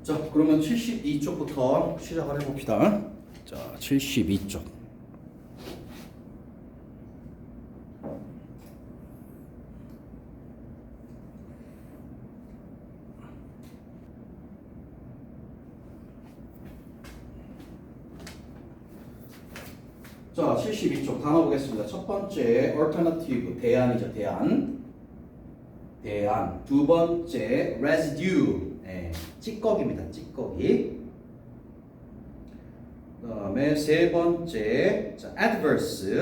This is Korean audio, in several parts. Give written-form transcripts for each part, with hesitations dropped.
자, 그러면 72쪽부터 시작을 해봅시다. 자, 72쪽. 자, 72쪽 단어 보겠습니다. 첫 번째 alternative, 대안이죠. 대안. 두 번째 residue, 찌꺼기입니다. 찌꺼기. 그다음에 세 번째 자, adverse,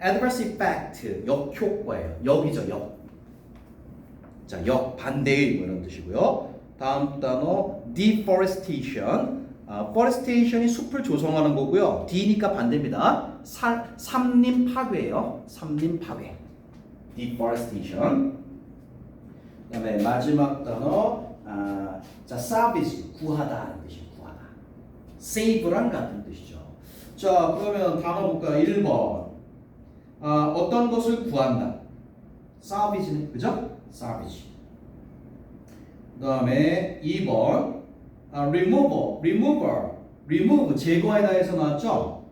adverse effect, 역효과예요. 역이죠. 역. 자, 역 반대의 뭐 이런 뜻이고요. 다음 단어 deforestation. forestation이 숲을 조성하는 거고요. D니까 반대입니다. 삼림 파괴예요. 삼림 파괴. deforestation. 그다음에 마지막 단어 자, salvage, 구하다는 뜻이에요. 구하다. save랑 같은 뜻이죠. 자, 그러면 단어 볼까요? 1번. 어떤 것을 구한다. salvage는 그죠? salvage. 그다음에 2번. remove, 제거에다 해서 나왔죠?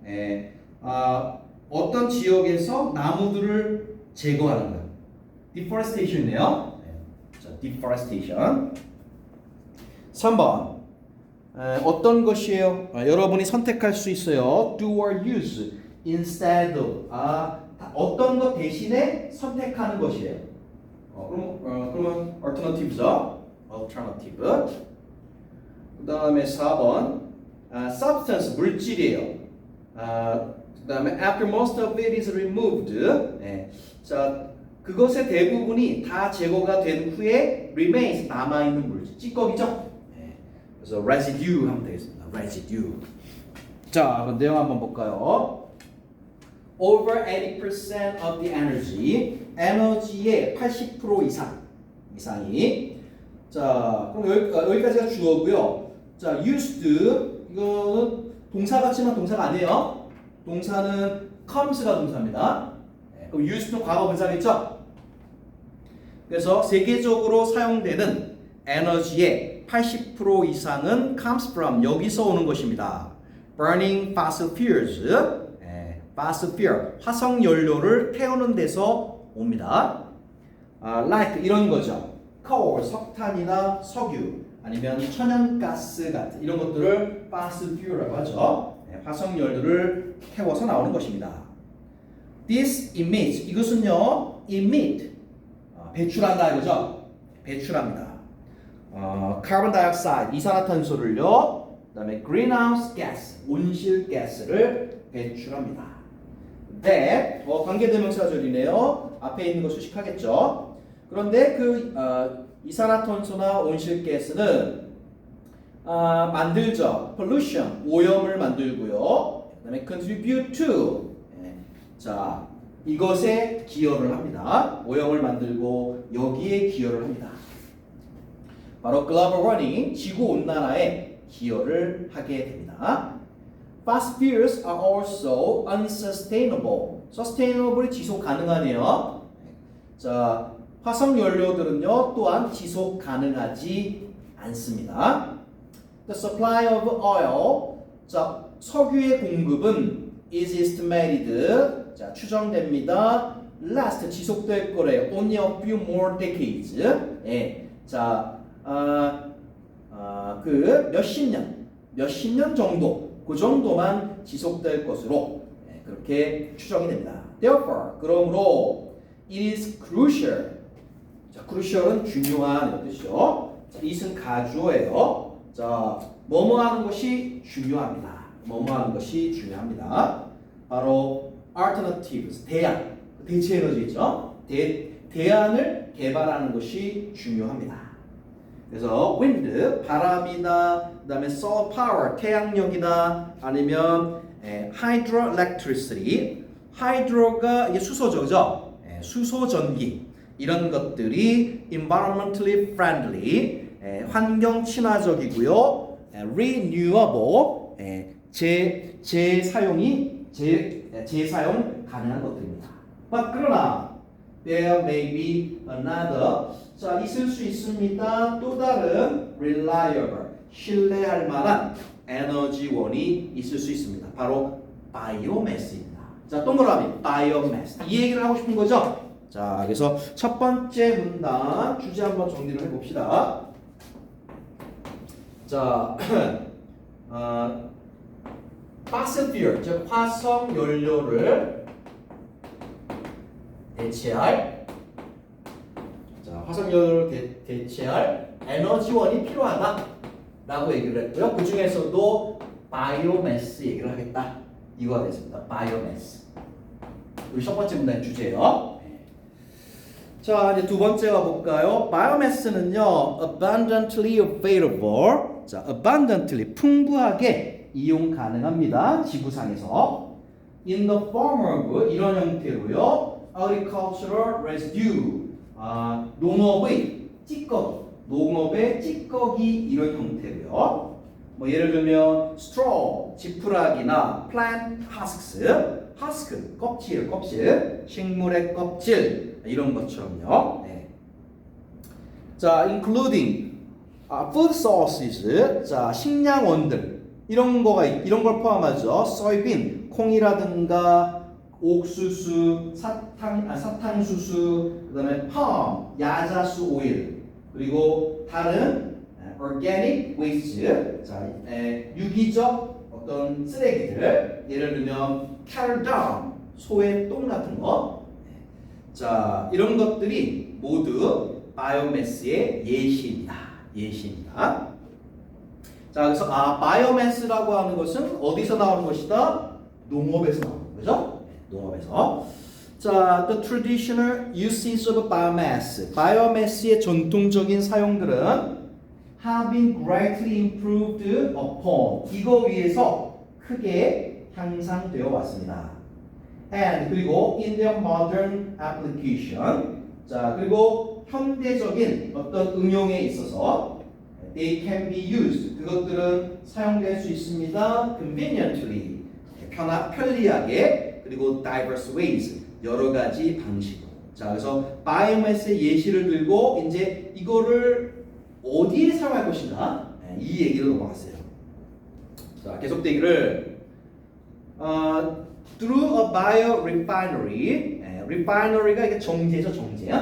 어떤 지역에서 나무들을 제거하는 것. deforestation이네요. 자, deforestation. 3번. 어떤 것이에요? 여러분이 선택할 수 있어요. do or use instead of. 어떤 것 대신에 선택하는 것이에요. 그러면 alternative죠. alternative. 그 다음에 4번 substance, 물질이에요. 그 다음에 after most of it is removed. 자, 그것의 대부분이 다 제거가 된 후에 remains, 남아있는 물질, 찌꺼기죠. 그래서 residue 하면 되겠습니다. residue. 자, 그럼 내용 한번 볼까요? Over 80% of the energy, 에너지의 80% 이상이. 자, 그럼 여기까지가 주어고요. 자, used, 이거는 동사 같지만 동사가 아니에요. 동사는 comes가 동사입니다. 그럼 used는 과거 분사겠죠? 그래서 세계적으로 사용되는 에너지의 80% 이상은 comes from, 여기서 오는 것입니다. burning fossil fuels, fossil fuel, 화석 연료를 태우는 데서 옵니다. like 이런 거죠. coal, 석탄이나 석유, 아니면 천연가스 같은 이런 것들을 fossil fuel이라고 하죠. 화석 연료를 태워서 나오는 것입니다. This emits, 이것은요, emit, 배출한다 이거죠. 배출합니다. carbon dioxide, 이산화탄소를요, 그다음에 greenhouse gas, 온실가스를 배출합니다. That, 관계대명사절이네요. 앞에 있는 거 수식하겠죠. 그런데 그 이산화탄소나 온실가스는 만들죠. pollution, 오염을 만들고요. 그다음에 contribute to, 자, 이것에 기여를 합니다. 오염을 만들고 여기에 기여를 합니다. 바로 global warming, 지구 온난화에 기여를 하게 됩니다. Fossil fuels are also unsustainable. sustainable이 지속 가능하네요. 자, 화석 연료들은요 또한 지속 가능하지 않습니다. The supply of oil, 자, 석유의 공급은 is estimated, 자, 추정됩니다. last, 지속될 거래요. only a few more decades. 자, 그 몇십 년 정도, 그 정도만 지속될 것으로 그렇게 추정이 됩니다. Therefore, 그러므로 it is crucial. 자, crucial은 중요한 이런 뜻이죠. 자, it은 가주어예요. 자, 뭐뭐 하는 것이 중요합니다. 뭐뭐 하는 것이 중요합니다. 바로 alternatives, 대안, 대체 에너지죠. 대안을 개발하는 것이 중요합니다. 그래서 wind, 바람이다, 그다음에 solar power, 태양력이다, 아니면 hydroelectricity, hydro가 이게 수소죠, 그죠? 수소 전기, 이런 것들이 environmentally friendly, 환경 친화적이고요. renewable, 재사용 가능한 것들입니다. 그러나 there may be another. 자, 있을 수 있습니다. 또 다른 reliable, 신뢰할 만한 에너지원이 있을 수 있습니다. 바로 바이오매스입니다. 자, 동그라미 바이오매스. 이 얘기를 하고 싶은 거죠? 자, 그래서 첫 번째 문단 주제 한번 정리를 해봅시다. 자, fossil fuel, 즉 화석 연료를 대체할, 자, 화석 연료를 대체할 에너지원이 필요하다라고 얘기를 했고요. 그 중에서도 바이오매스 얘기를 하겠다. 이거가 됐습니다. 바이오매스. 우리 첫 번째 문단의 주제예요. 자, 이제 두 번째가 볼까요? 바이오매스는요, abundantly available. 자, abundantly 풍부하게 이용 가능합니다. 지구상에서. In the form of 이런 형태로요. agricultural residue. 농업의 찌꺼기. 농업의 찌꺼기 이런 형태로요. 뭐 예를 들면 straw 지푸라기나 plant husks, husk 껍질, 식물의 껍질 이런 것처럼요. 네. 자, including food sources, 자 식량원들 이런 걸 포함하죠. soybean 콩이라든가 옥수수, 사탕수수, 그다음에 palm 야자수 오일 그리고 다른 organic waste, 자, 유기적 어떤 쓰레기들, 예를 들면 cattle dung, 소의 똥 같은 거, 자, 이런 것들이 모두 바이오매스의 예시입니다. 자, 그래서 바이오매스라고 하는 것은 어디서 나오는 것이다? 농업에서 나오는 거죠. 농업에서. 자, the traditional uses of biomass, 바이오매스의 전통적인 사용들은 have been greatly improved upon. 이거 위해서 크게 향상되어 왔습니다. And 그리고 in their modern application. 자, 그리고 현대적인 어떤 응용에 있어서 they can be used. 그것들은 사용될 수 있습니다. conveniently. 편리하게. 그리고 diverse ways. 여러 가지 방식으로. 자, 그래서 바이오매스의 예시를 들고 이제 이거를 어디에 사용할 것인가? 이 얘기를 넘어갔어요. 자, 계속되기를 through a biorefinery. refinery가 이게 정제죠, 정제.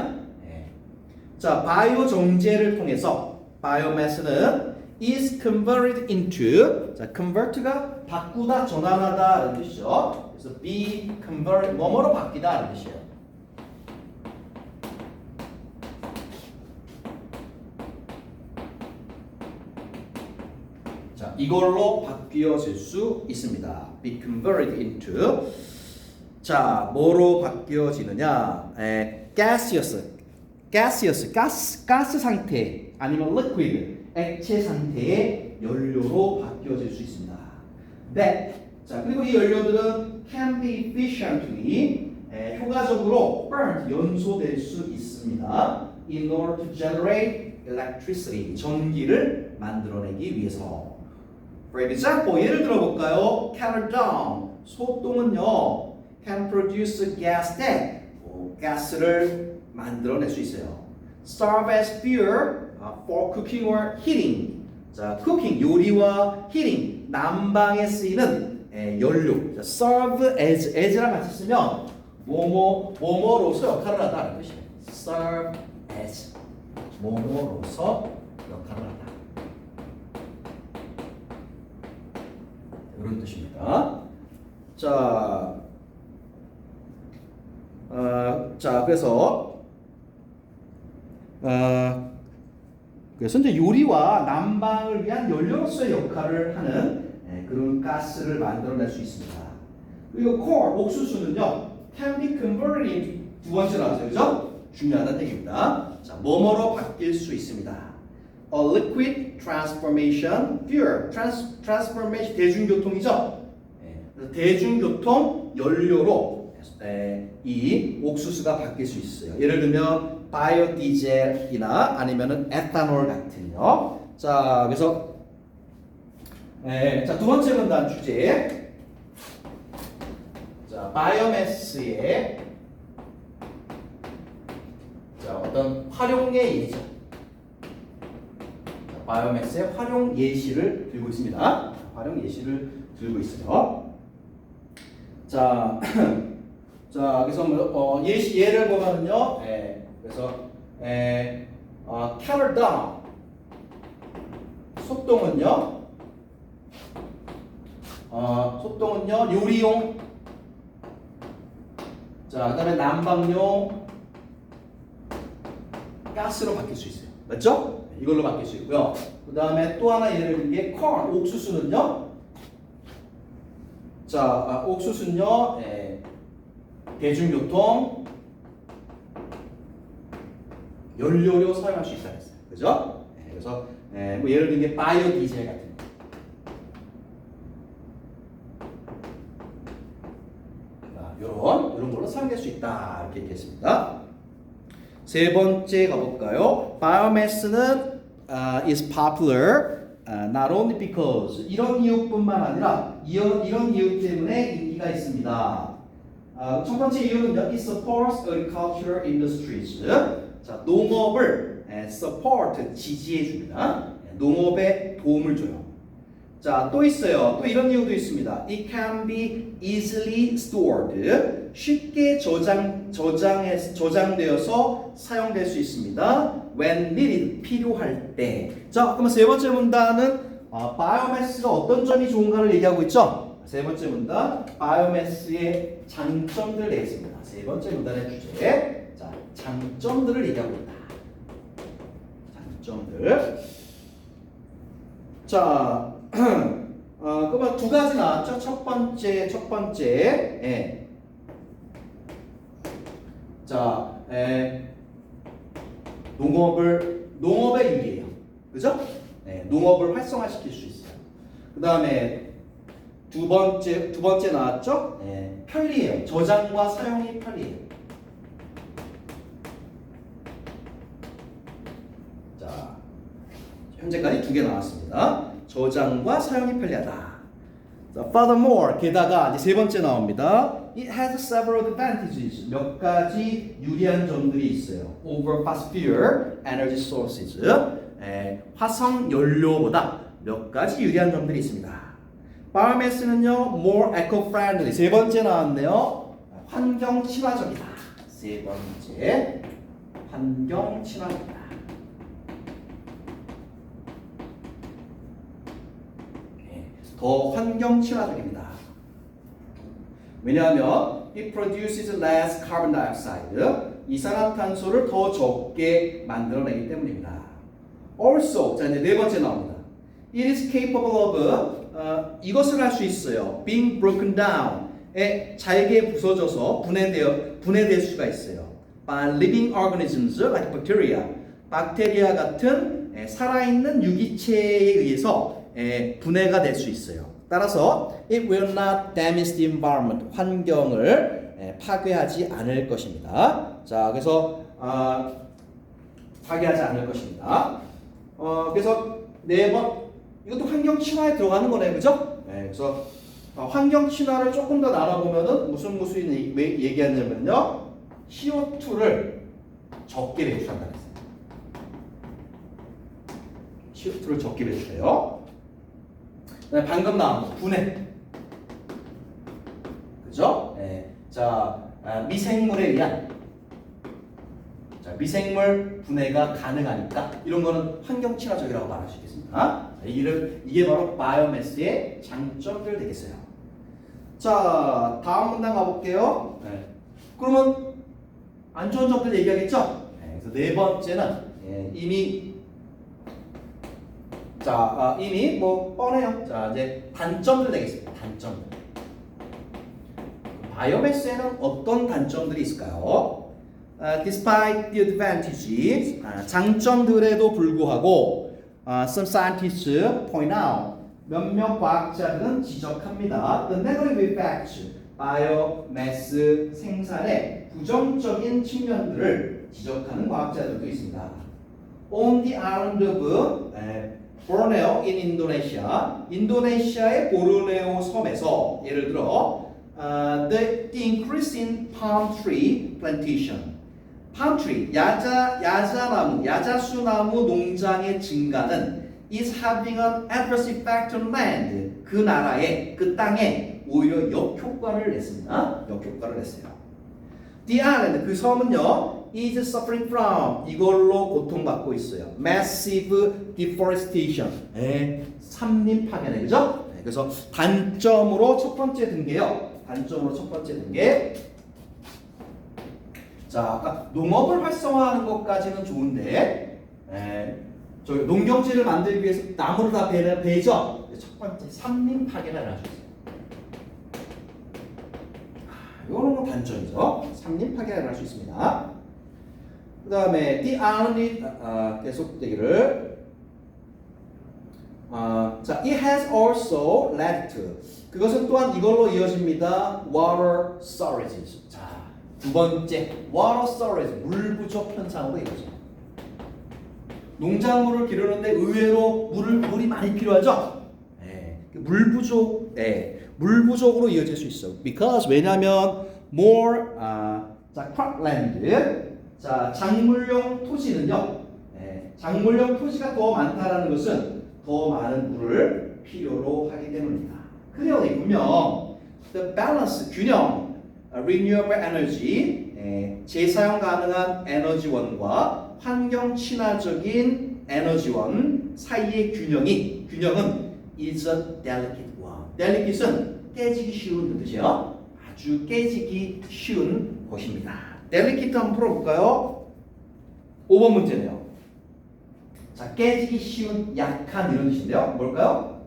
자, 바이오 정제를 통해서 바이오매스는 is converted into. 자, convert가 바꾸다, 전환하다라는 뜻이죠. 그래서 be converted, 뭐뭐로 바뀌다라는 뜻이에요. 자, 이걸로 바뀌어질 수 있습니다. be converted into. 자, 뭐로 바뀌어지느냐? gaseous, 가스 상태 아니면 liquid, 액체 상태의 연료로 바뀌어질 수 있습니다. that. 자, 그리고 이 연료들은 can be efficiently, 효과적으로 burnt, 연소될 수 있습니다. in order to generate electricity, 전기를 만들어내기 위해서. For example, 예를 들어볼까요? cattle dung, 소똥은요, can produce gas that, 가스를 만들어낼 수 있어요. serve as fuel for cooking or heating. 자, cooking, 요리와 heating, 난방에 쓰이는 연료. 자, serve as랑 같이 쓰면 뭐뭐로서 역할을 하다는 뜻이에요. serve as, 뭐뭐로서 역할을 하다. 이런 뜻입니다. 자, 그래서 이제 요리와 난방을 위한 연료로서의 역할을 하는 그런 가스를 만들어낼 수 있습니다. 그리고 corn, 옥수수는요, can be converted into, 두 번째 나왔어요, 그죠? 중요하다는 얘기입니다. 자, 뭐뭐로 바뀔 수 있습니다. A liquid transformation fuel, transformation 대중교통이죠. 그래서 대중교통 연료로 이 옥수수가 바뀔 수 있어요. 예를 들면 바이오디젤이나 아니면은 에탄올 같은요. 자, 그래서 자, 두 번째 문단 주제. 자, 바이오매스의 자, 어떤 활용의 예죠. 바이오매스의 활용 예시를 들고 있습니다. 활용 예시를 들고 있어요. 자, 자, 그래서 예를 보면요. 그래서 carry down 소똥은요. 소똥은요 요리용. 자, 그다음에 난방용 가스로 바뀔 수 있어요. 맞죠? 이걸로 바뀔 수 있고요. 그다음에 또 하나 예를 든 게 corn 옥수수는요. 자, 옥수수는요. 대중교통 연료로 사용할 수 있다 했어요. 그죠? 그래서 뭐 예를 든 게 바이오 디젤 같은 거. 이런 걸로 사용될 수 있다 이렇게 얘기했습니다. 세 번째 가볼까요? Biomass는 is popular not only because 이런 이유뿐만 아니라 이런 이유 때문에 인기가 있습니다. 첫 번째 이유는요, it supports agricultural industries. 자, 농업을 support 지지해 줍니다. 농업에 도움을 줘요. 자, 또 있어요. 또 이런 이유도 있습니다. It can be easily stored. 쉽게 저장되어서 사용될 수 있습니다. When needed. 필요할 때. 자, 그러면 세 번째 문단은 바이오매스가 어떤 점이 좋은가를 얘기하고 있죠. 세 번째 문단, 바이오매스의 장점들을 내겠습니다. 세 번째 문단의 주제, 자, 장점들을 얘기하고 있다. 장점들. 자, 그러면 두 가지 나왔죠. 첫 번째, 자, 농업에 유리해요. 그죠? 농업을 활성화시킬 수 있어요. 그 다음에 두 번째 나왔죠? 편리해요. 저장과 사용이 편리해요. 자, 현재까지 두 개 나왔습니다. 저장과 사용이 편리하다. 자, furthermore, 게다가 이제 세 번째 나옵니다. It has several advantages. 몇 가지 유리한 점들이 있어요. Over fossil energy sources. 화석 연료보다 몇 가지 유리한 점들이 있습니다. 바이오매스는요, more eco-friendly. 세 번째 나왔네요. 환경 친화적이다. 세 번째, 환경 친화적이다. 더 환경 친화적입니다. 왜냐하면 it produces less carbon dioxide. 이산화탄소를 더 적게 만들어내기 때문입니다. Also, 자 이제 네 번째 나옵니다. It is capable of 이것을 할 수 있어요. Being broken down. 잘게 부서져서 분해될 수가 있어요. By living organisms like bacteria. 박테리아 같은 살아있는 유기체에 의해서 분해가 될 수 있어요. 따라서 it will not damage the environment. 환경을 파괴하지 않을 것입니다. 자, 그래서 파괴하지 않을 것입니다. 그래서 네 번 이것도 환경 친화에 들어가는 거네, 그죠? 그래서 환경 친화를 조금 더 나눠보면은 무슨 얘기하냐면요, CO2를 적게 배출한다 그랬어요. CO2를 적게 배출해요. 방금 나온 분해, 그죠? 자, 미생물에 의한 미생물 분해가 가능하니까 이런 거는 환경 친화적이라고 말할 수 있겠습니다. 이게 바로 바이오매스의 장점들 되겠어요. 자, 다음 문단 가볼게요. 그러면 안 좋은 점들 얘기하겠죠? 그래서 네 번째는 이미 뭐 뻔해요. 자, 이제 단점들 되겠습니다. 단점들. 바이오매스에는 어떤 단점들이 있을까요? Despite the advantages, 장점들에도 불구하고, some scientists point out, 몇몇 과학자들은 지적합니다. The negative effects, 바이오매스 생산의 부정적인 측면들을 지적하는 과학자들도 있습니다. On the island of Borneo in Indonesia, 인도네시아의 보르네오 섬에서 예를 들어, the increase in palm tree plantation, palm tree, 야자나무, 야자수나무 농장의 증가는 is having an adverse effect on land. 그 나라에, 그 땅에 오히려 역효과를 냈습니다. 역효과를 냈어요. The island, 그 섬은요, is suffering from, 이걸로 고통받고 있어요. Massive deforestation. 산림 파괴네, 그죠? 그래서 단점으로 첫 번째 등계요. 단점으로 첫 번째 등계. 자, 아까 농업을 활성화하는 것까지는 좋은데, 저 농경지를 만들기 위해서 나무를 다 베죠. 첫 번째 산림 파괴가 일어나죠. 이거는 단점이죠. 산림 파괴가 일어날 수 있습니다. 그 다음에 the only 계속되기를. 자, it has also led to. 그것은 또한 이걸로 이어집니다. water shortages. 자, 두 번째 water shortage, 물 부족 현상으로 이어져요. 농작물을 기르는데 의외로 물이 많이 필요하죠. 물 부족으로 이어질 수 있어. Because 왜냐하면 more 자 cropland, 자 작물용 토지는요. 작물용 토지가 더 많다라는 것은 더 많은 물을 필요로 하기 때문입니다. clearly 분명 the balance 균형, renewable energy 재사용 가능한 에너지원과 환경 친화적인 에너지원 사이의 균형은 is a delicate one. delicate은 깨지기 쉬운 뜻이에요. 아주 깨지기 쉬운 것입니다. delicate 한번 풀어볼까요? 5번 문제네요. 자, 깨지기 쉬운, 약한 이런 뜻인데요. 뭘까요?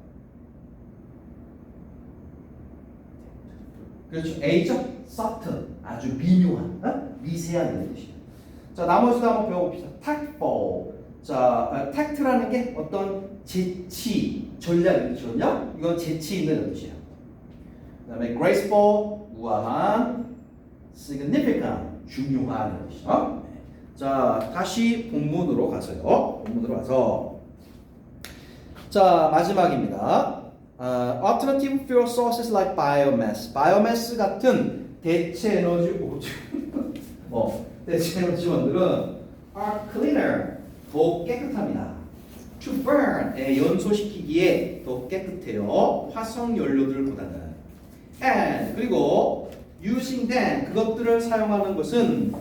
그렇죠. A죠. soft, 아주 미묘한, 미세한 이런 뜻이에요. 자, 나머지도 한번 배워봅시다. tactful. 자, tact라는 게 어떤 재치, 전략 뜻이거든요. 이건 재치 있는 뜻이에요. 그 다음에 graceful, 우아한, significant, 중요한 뜻이죠. 자, 다시 본문으로 가서요. 본문으로 가서. 자, 마지막입니다. Alternative fuel sources like biomass. biomass 같은 대체 에너지 대체 에너지원들은 are cleaner, 더 깨끗합니다. To burn, 연소시키기에 더 깨끗해요. 화석 연료들보다는. And 그리고 using them, 그것들을 사용하는 것은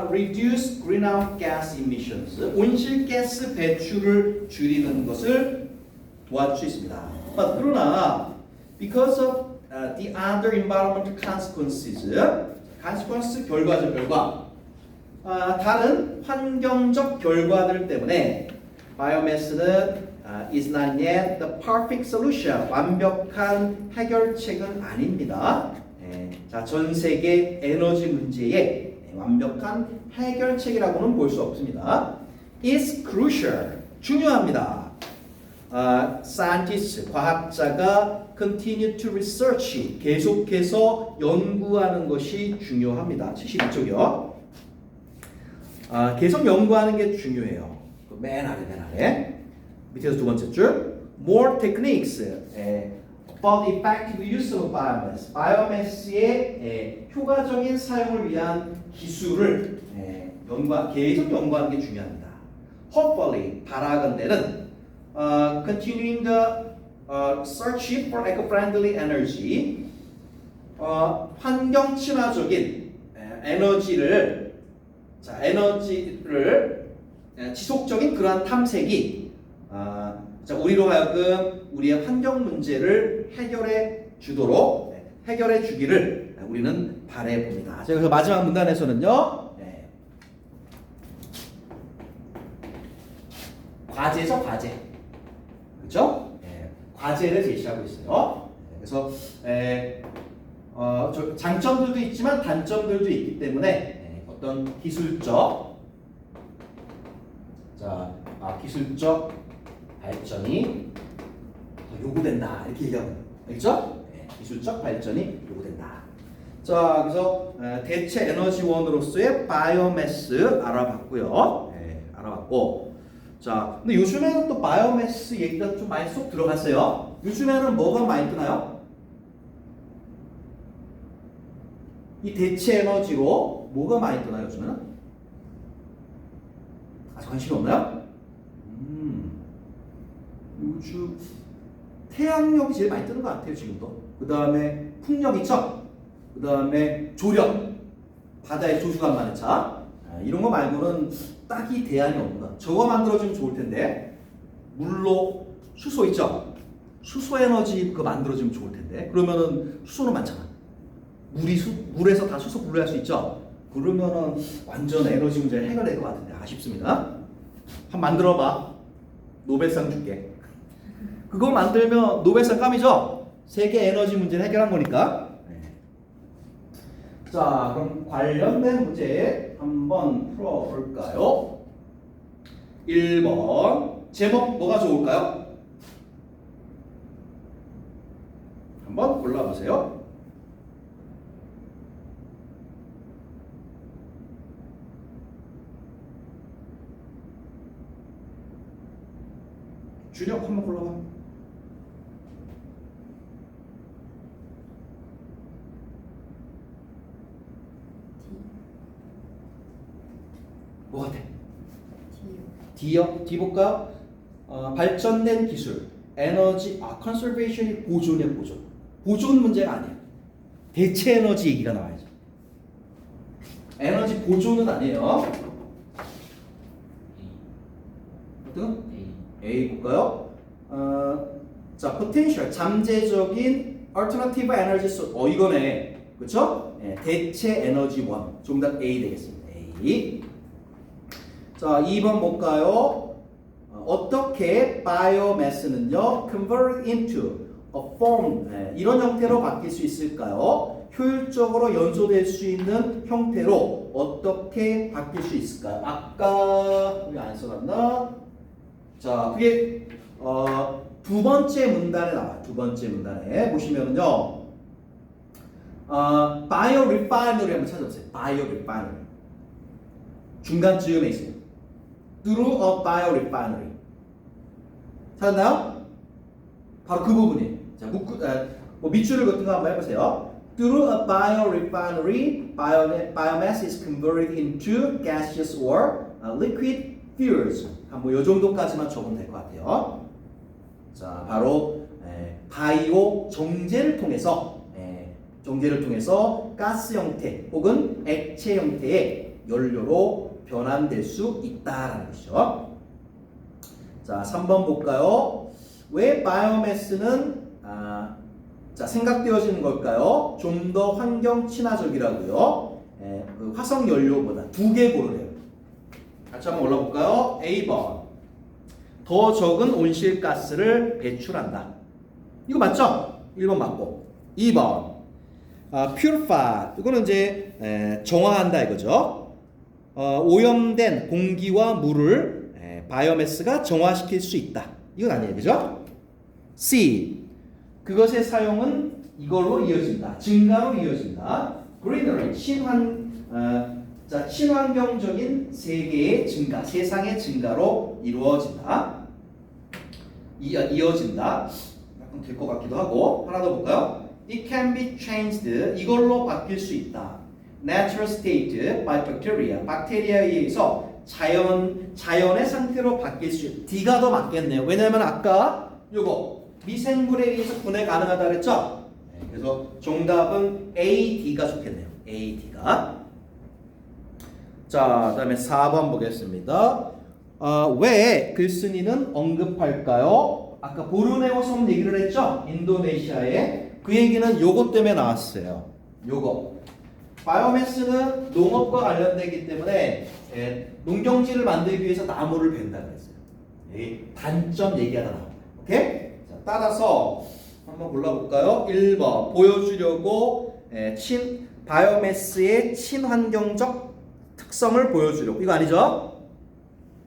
reduce greenhouse gas emissions, 온실가스 배출을 줄이는 것을 도와줄 수 있습니다. 그러나 because of the other environmental consequences, consequence 결과죠, 결과. 다른 환경적 결과들 때문에 biomass는 is not yet the perfect solution. 완벽한 해결책은 아닙니다. 자, 전 세계 에너지 문제의 완벽한 해결책이라고는 볼 수 없습니다. It's crucial. 중요합니다. scientists, 과학자가 continue to research, 계속해서 연구하는 것이 중요합니다. 72쪽이요. 계속 연구하는 게 중요해요. 맨 아래. 밑에서 두 번째 줄. More techniques for the effective use of biomass. biomass의 효과적인 사용을 위한 기술을 계속 연구하는 게 중요합니다. Hopefully, 바라건대는 continuing the search for eco-friendly energy, 환경 친화적인 에너지를 지속적인 그러한 탐색이 우리로 하여금 우리의 환경 문제를 해결해 주기를 우리는 바래 봅니다. 그래서 마지막 문단에서는요, 과제죠, 과제. 그렇죠? 과제를 제시하고 있어요. 그래서 장점들도 있지만 단점들도 있기 때문에 어떤 기술적 발전이 요구된다 이렇게 얘기하거든요. 알겠죠? 기술적 발전이 요구된다. 자, 그래서 대체 에너지원으로서의 바이오매스 알아봤고요. 알아봤고. 자, 근데 요즘에는 또 바이오매스 얘기가 좀 많이 쏙 들어갔어요. 요즘에는 뭐가 많이 뜨나요? 이 대체 에너지로 뭐가 많이 뜨나요 요즘에는? 아직 관심이 없나요? 요즘 태양력이 제일 많이 뜨는 것 같아요 지금도. 그 다음에 풍력 있죠? 그 다음에 조력, 바다의 조수간 많은 차. 이런 거 말고는 딱히 대안이 없다. 저거 만들어주면 좋을 텐데. 물로 수소 있죠? 수소 에너지 그거 만들어주면 좋을 텐데. 그러면은 수소는 많잖아. 물에서 다 수소 분리할 수 있죠? 그러면은 완전 에너지 문제를 해결될 것 같은데 아쉽습니다. 한번 만들어봐. 노벨상 줄게. 그거 만들면 노벨상 깜이죠? 세계 에너지 문제를 해결한 거니까. 자, 그럼 관련된 문제 한번 풀어볼까요? 1번 제목 뭐가 좋을까요? 한번 골라보세요. 준혁 한번 골라봐. 뭐 같아? D요? D 볼까? 발전된 기술, 에너지, 컨서베이션이 보존이야 보존. 보존 문제가 아니야. 대체 에너지 얘기가 나와야죠. 에너지 보존은 아니에요. 어떤? A 볼까요? 자, potential 잠재적인 alternative energy source. 이거네. 그렇죠? 대체 에너지원. 정답 A 되겠습니다. A. 자, 2번 볼까요? 어떻게 바이오매스는요 convert into a form 이런 형태로 바뀔 수 있을까요? 효율적으로 연소될 수 있는 형태로 어떻게 바뀔 수 있을까요? 아까 우리 안 써놨나? 자, 그게 두 번째 문단에 나와요. 두 번째 문단에 보시면은요, 바이오 리파이너리 한번 찾아보세요. 바이오 리파이너리 중간쯤에 있어요. Through a biorefinery. 찾았나요? 바로 그 부분이에요. 자, 밑줄을 긋든가 한번 해보세요. Through a biorefinery, biomass is converted into gaseous or liquid fuels. 뭐 이 정도까지만 적으면 될 것 같아요. 자, 바로 바이오 정제를 통해서 가스 형태 혹은 액체 형태의 연료로 변환될 수 있다라는 것이죠. 자, 3번 볼까요? 왜 바이오매스는 생각되어지는 걸까요? 좀 더 환경 친화적이라고요. 그 화석 연료보다 2개 고르래요. 같이 한번 올라볼까요? A번. 더 적은 온실가스를 배출한다. 이거 맞죠? 1번 맞고. 2번. purify. 이거는 이제 정화한다 이거죠. 오염된 공기와 물을 바이오매스가 정화시킬 수 있다. 이건 아니에요. 그죠? C. 그것의 사용은 이걸로 이어진다. 증가로 이어진다. greenery. 친환경적인 세계의 증가, 세상의 증가로 이루어진다. 이어진다. 약간 될 것 같기도 하고. 하나 더 볼까요? It can be changed. 이걸로 바뀔 수 있다. Natural state by bacteria. 박테리아에 의해서 자연의 상태로 바뀔 수 있다. D가 더 맞겠네요. 왜냐면 아까 요거 미생물에 의해서 분해 가능하다 그랬죠? 그래서 정답은 A, D가 좋겠네요. A, D가. 자, 그다음에 4번 보겠습니다. 왜 글쓴이는 언급할까요? 아까 보르네오 섬 얘기를 했죠? 인도네시아에. 그 얘기는 요거 때문에 나왔어요. 요거. 바이오매스는 농업과 관련되기 때문에 농경지를 만들기 위해서 나무를 벤다 그랬어요. 단점 얘기하다 나옵니다. 오케이? 자, 따라서 한번 골라볼까요? 1번 보여주려고 바이오매스의 친환경적 특성을 보여주려고. 이거 아니죠?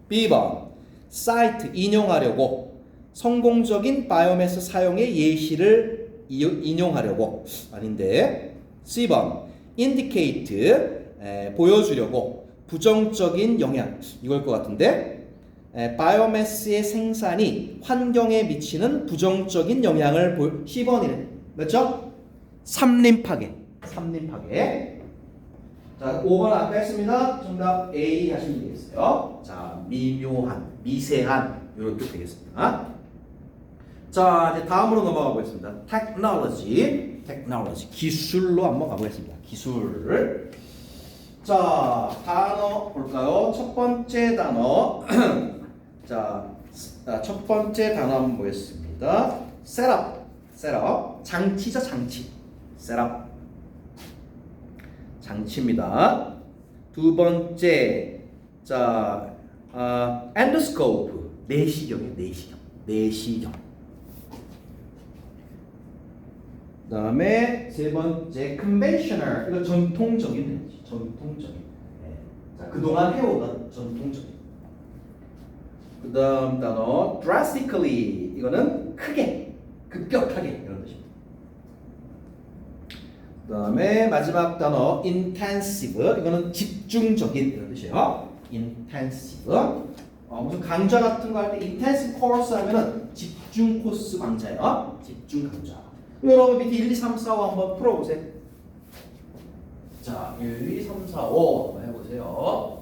B번 사이트 인용하려고. 성공적인 바이오매스 사용의 예시를 인용하려고. 아닌데. C번 indicate 보여주려고. 부정적인 영향. 이걸 것 같은데. 바이오매스의 생산이 환경에 미치는 부정적인 영향을 C번이네. 맞죠? 삼림 파괴. 자, 5번 아까 했습니다. 정답 A 하시면 되겠어요. 자, 미묘한, 미세한 이런 뜻 되겠습니다. 자, 이제 다음으로 넘어가 보겠습니다. technology, 기술로 한번 가보겠습니다. 기술. 자, 단어 볼까요? 첫 번째 단어. 자, 첫 번째 단어 한번 보겠습니다. 셋업, 장치죠, 장치. 셋업, 장치입니다. 두 번째, 자, 엔도스코프, 내시경이에요, 내시경. 그다음에 세 번째, conventional, 이거 전통적인. 네. 자, 그동안 해오던 전통적인. 그다음 단어, drastically, 이거는 크게, 급격하게 이런 뜻입니다. 그다음에 마지막 단어, intensive, 이거는 집중적인 이런 뜻이에요. intensive. 무슨 강좌 같은 거 할 때 intensive course 하면은 집중 코스 강좌예요. 집중 강좌. 여러분 밑에 1, 2, 3, 4, 5 한번 풀어보세요. 자, 1, 2, 3, 4, 5 한번 해보세요.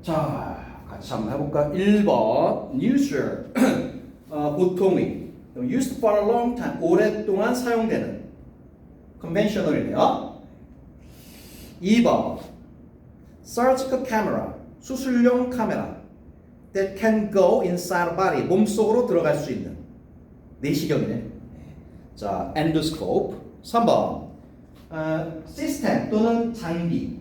자, 같이 한번 해볼까? 1번, usual, 보통의, used for a long time, 오랫동안 사용되는, conventional이네요. 2번, surgical camera, 수술용 카메라, that can go inside a body, 몸속으로 들어갈 수 있는, 내시경이네. 자, endoscope. 3번, system 또는 장치,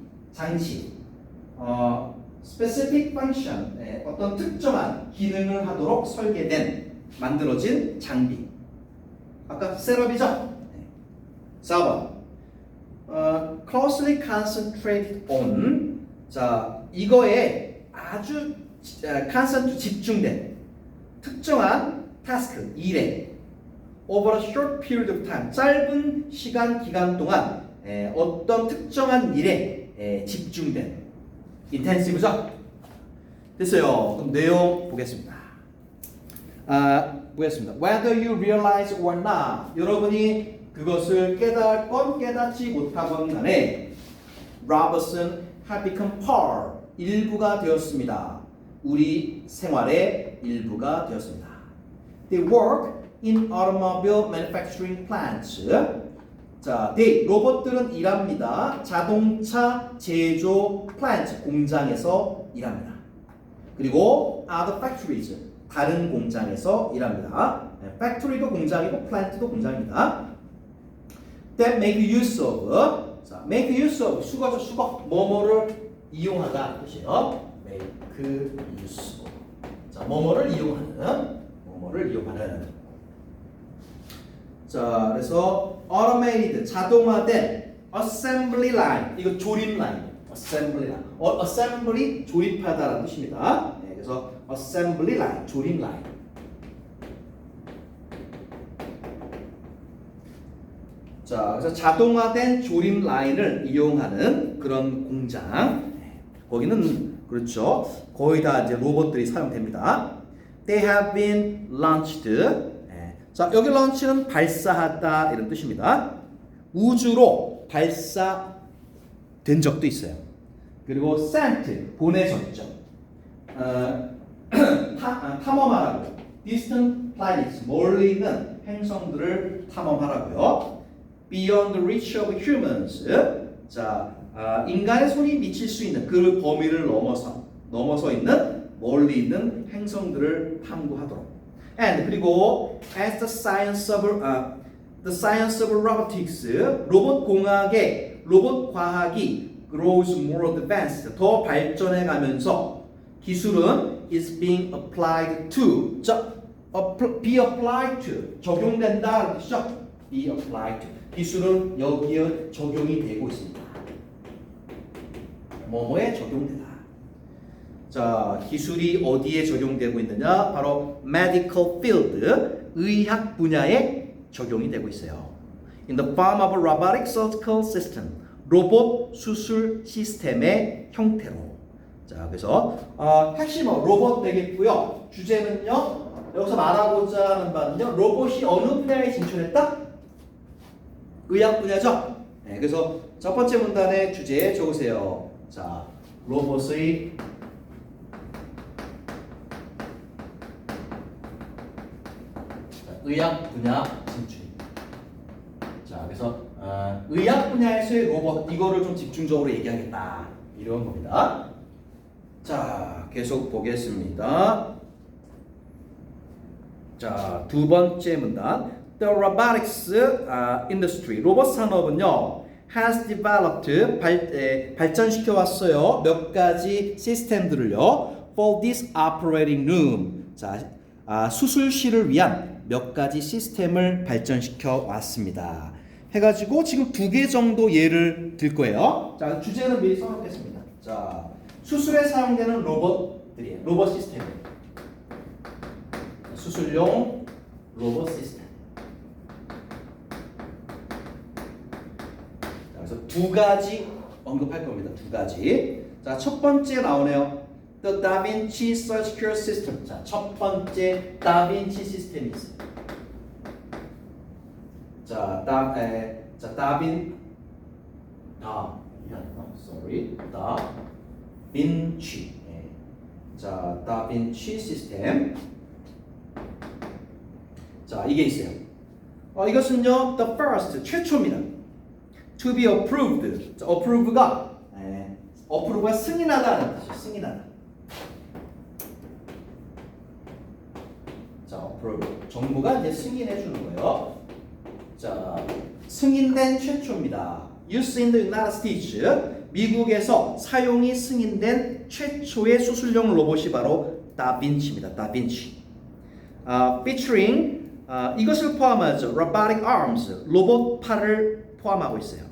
specific function, 어떤 특정한 기능을 하도록 설계된, 만들어진 장비. 아까 셋업이죠? 4번, closely concentrated on. 자, 이거에 아주 집중된 특정한 task, 일에 over a short period of time, 짧은 기간 동안 어떤 특정한 일에 집중된 intensive죠? 됐어요. 그럼 내용 보겠습니다. Whether you realize or not, 여러분이 그것을 깨닫건 깨닫지 못하건 간에 Robertson have become part, 일부가 되었습니다. 우리 생활의 일부가 되었습니다. They work in automobile manufacturing plants. 자, 로봇들은 일합니다. 자동차 제조 플랜트, 공장에서 일합니다. 그리고 other factories, 다른 공장에서 일합니다. factory도 공장이고 플랜트도 공장입니다. That make use of. 자, make use of, 수거죠, 수거. 뭐뭐를 이용하다 뜻이에요. make use of. 자, 뭐뭐를 이용하는. 자, 그래서 automated, 자동화된 assembly line, 이거 조립 라인, assembly line, assembly 조립하다라는 뜻입니다. 네, 그래서 assembly line, 조립 라인. 자, 그래서 자동화된 조립 라인을 이용하는 그런 공장. 거기는 그렇죠. 거의 다 이제 로봇들이 사용됩니다. They have been launched. 자, 여기 런치는 발사하다 이런 뜻입니다. 우주로 발사된 적도 있어요. 그리고 sent, 보내졌죠. 탐험하라고. distant planets, 멀리 있는 행성들을 탐험하라고요. beyond the reach of humans. 자, 인간의 손이 미칠 수 있는 그 범위를 넘어서 있는 멀리 있는 행성들을 탐구하도록. And 그리고 as the science of robotics, 로봇 과학이 grows more advanced, 더 발전해 가면서 기술은 is being applied to, be applied to, 적용된다 뜻이죠. be applied to. 기술은 여기에 적용이 되고 있습니다. 뭐뭐에 적용되다. 자, 기술이 어디에 적용되고 있느냐? 바로 medical field, 의학 분야에 적용이 되고 있어요. In the form of a robotic surgical system, 로봇 수술 시스템의 형태로. 자, 그래서 핵심은 로봇 되겠고요. 주제는요. 여기서 말하고자 하는 바는요. 로봇이 어느 분야에 진출했다? 의학 분야죠. 네, 그래서 첫 번째 문단의 주제에 적으세요. 자, 로봇의 의학 분야 진출. 자, 그래서 의학 분야에서의 로봇 이거를 좀 집중적으로 얘기하겠다 이런 겁니다. 자, 계속 보겠습니다. 자, 두 번째 문단. The robotics industry, 로봇 산업은요 has developed 발전시켜 왔어요. 몇 가지 시스템들을요 for this operating room. 자, 수술실을 위한 몇 가지 시스템을 발전시켜 왔습니다. 해가지고 지금 2개 정도 예를 들 거예요. 자, 주제는 미리 써놓겠습니다. 자, 수술에 사용되는 로봇들이에요. 로봇 시스템. 수술용 로봇 시스템. 자, 그래서 2가지 언급할 겁니다. 2가지. 자, 첫 번째 나오네요. The Da Vinci Surgical System. 자, 첫 번째 다빈치 시스템이 있어요. 자, 다빈치. 자, 다빈치 시스템. 자, 이게 있어요. 이것은요, the first, 최초입니다. To be approved. 자, approve가 승인하다는 뜻이에요. 승인하다. 자, approve. 정부가 이제 승인해 주는 거예요. 자, 승인된 최초입니다. Used in the United States. 미국에서 사용이 승인된 최초의 수술용 로봇이 바로 다빈치입니다. 다빈치. Featuring 이것을 포함하죠. Robotic arms, 로봇 팔을 포함하고 있어요.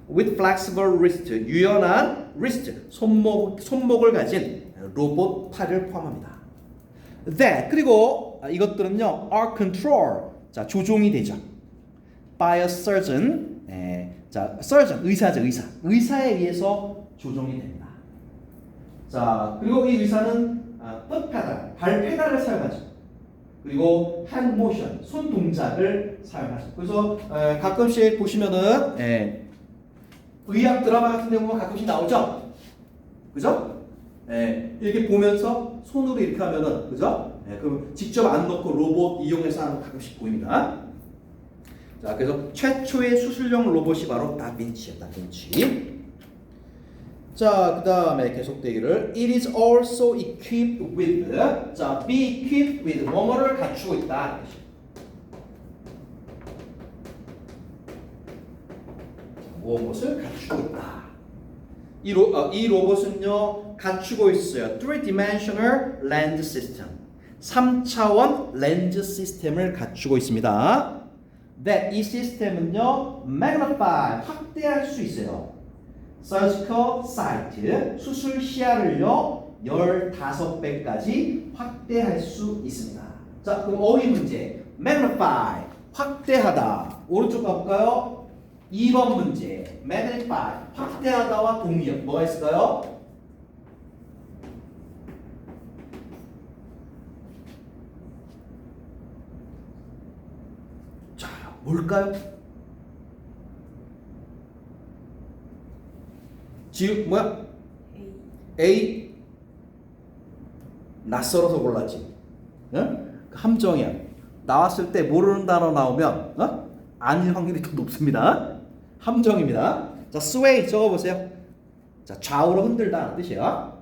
With flexible wrist, 유연한 wrist, 손목을 가진 로봇 팔을 포함합니다. That, 그리고 이것들은요, are controlled, 자, 조종이 되죠. By a surgeon, 자, surgeon, 의사죠, 의사에 의해서 조종이 됩니다. 자, 그리고 이 의사는 foot pedal, 발 페달을 사용하죠. 그리고 hand motion, 손 동작을 사용하죠. 그래서 가끔씩 보시면은 의학 드라마 같은 데 보면 가끔씩 나오죠. 그죠? 이렇게 보면서 손으로 이렇게 하면은, 그죠? 그럼 직접 안 넣고 로봇 이용해서 하는 거 가끔씩 보입니다. 자, 그래서 최초의 수술용 로봇이 바로 다빈치예요. 다빈치. 자, 그 다음에 계속되기를 It is also equipped with. 자, be equipped with 뭐뭐를 갖추고 있다. 무엇을 갖추고 있다. 이 로봇은요 갖추고 있어요. 3-dimensional lens system. 3차원 렌즈 시스템을 갖추고 있습니다. That 이 시스템은요 magnify, 확대할 수 있어요. Surgical site, 수술 시야를요 15배까지 확대할 수 있습니다. 자, 그럼 어휘 문제. magnify, 확대하다. 오른쪽 가볼까요? 2번 문제. magnify, 확대하다와 동의어. 뭐가 있을까요? 자, 뭘까요? 지금 뭐야? A. 낯설어서 골랐지. 응? 함정이야. 나왔을 때 모르는 단어 나오면 아닐 확률이 더 높습니다. 함정입니다. 자, sway 적어보세요. 자, 좌우로 흔들다 뜻이에요.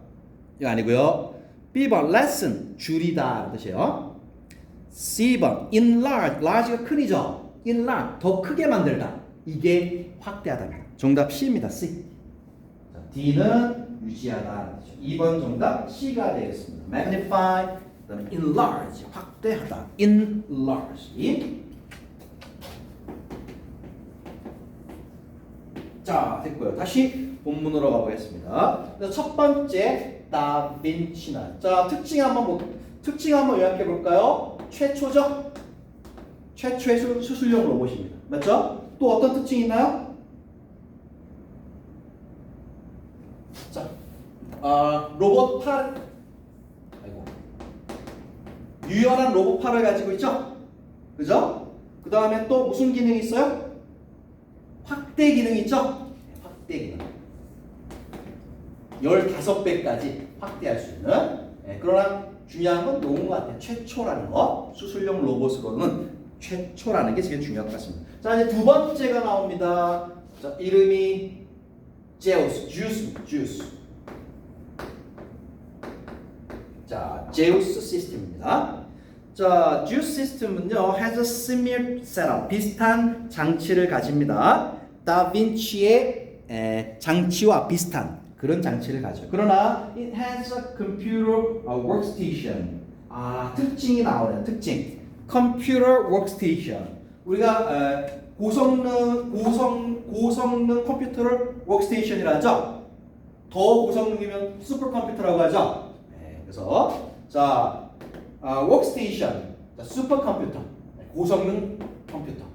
이거 아니고요. B번 lessen 줄이다 뜻이에요. C번 enlarge, large가 큰이죠. enlarge 더 크게 만들다. 이게 확대하다입니다. 정답 C입니다. C. 자, D는 유지하다. 2번 정답 C가 되겠습니다. magnify, 그다음에 enlarge 확대하다. enlarge. 자, 됐고요. 다시 본문으로 가보겠습니다. 그래서 첫 번째 다빈치나. 자, 특징 한번 요약해 볼까요? 최초죠. 최초의 수술용 로봇입니다. 맞죠? 또 어떤 특징이 있나요? 자, 로봇 팔, 아이고, 유연한 로봇 팔을 가지고 있죠. 그죠? 그 다음에 또 무슨 기능이 있어요? 확대 기능이 있죠? 확대 기능. 15배까지 확대할 수 있는. 그러나 중요한 건 요건 것 같아요. 최초라는 거. 수술용 로봇으로는 최초라는 게 제일 중요한 것 같습니다. 자, 이제 두 번째가 나옵니다. 자, 이름이 제우스, 주스. 자, 제우스 시스템입니다. 자, 주스 시스템은요, has a similar setup, 비슷한 장치를 가집니다. 다빈치의 장치와 비슷한 그런 장치를 가져요. 그러나 it has a computer workstation. 특징이 나오네요. 특징. computer workstation. 우리가 고성능 컴퓨터를 workstation이라 하죠. 더 고성능이면 슈퍼컴퓨터라고 하죠. 그래서 자, workstation, 슈퍼컴퓨터, 고성능 컴퓨터.